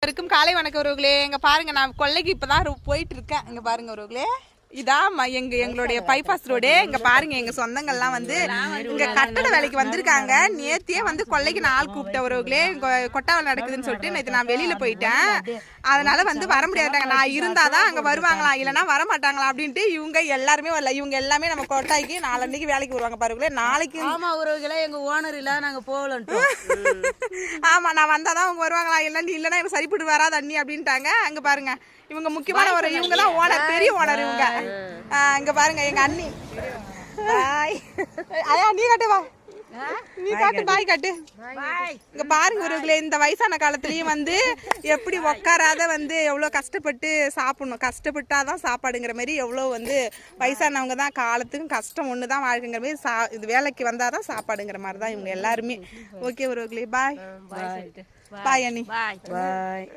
இருக்கும் காலை வணக்கம் உறவுகளே. இங்க பாருங்க, நான் கொல்லைக்கு இப்பதான் போயிட்டு இருக்கேன். இங்க பாருங்க உறவுகளே, இதான் எங்களுடைய பைபாஸ் ரோடு. இங்க பாருங்க, எங்க சொந்தங்கள்லாம் வந்து இங்க கட்டட வேலைக்கு வந்திருக்காங்க. நேத்தியே வந்து கொல்லைக்கு நாள் கூப்பிட்ட உறவுகளே, கொட்டாவல் நடக்குதுன்னு சொல்லிட்டு நேற்று நான் வெளியில போயிட்டேன். அதனால வந்து வர முடியாட்டாங்க. நான் இருந்தாதான் அங்க வருவாங்களா, இல்லைன்னா வரமாட்டாங்களா அப்படின்ட்டு இவங்க எல்லாருமே வரல. இவங்க எல்லாமே நம்ம கொட்டாய்க்கு நாளன்னைக்கு வேலைக்கு வருவாங்க பாருங்களே. நாளைக்கு ஆமா உறவுகளே, எங்க ஓனர் இல்ல, நாங்க போகலன்ட்டு. ஆமா, நான் வந்தாதான் அவங்க வருவாங்களா, இல்லைன்னா எனக்கு சரிப்பட்டு வராது அண்ணி அப்படின்ட்டாங்க. அங்க பாருங்க, இவங்க முக்கியமான ஒரு இவங்க தான் ஓனர், பெரிய ஓனர் இவங்க. இங்க பாருங்க எங்க அண்ணி. ஐயா நீ காட்டு, வா நீ காட்டு, பாய் காட்டு. இங்க பாருங்க உறவுகளே, இந்த வயசான காலத்துலயும் வந்து எப்படி உட்காராத வந்து எவ்வளவு கஷ்டப்பட்டு சாப்பிடணும், கஷ்டப்பட்டாதான் சாப்பாடுங்கிற மாதிரி எவ்வளவு வந்து வயசானவங்க தான் காலத்துக்கும் கஷ்டம் ஒண்ணுதான் வாழ்க்கைங்கிற மாதிரி இது வேலைக்கு வந்தாதான் சாப்பாடுங்கிற மாதிரி தான் இவங்க எல்லாருமே. ஓகே உறவுகளே, பாய் பாய் அண்ணி, பாய்.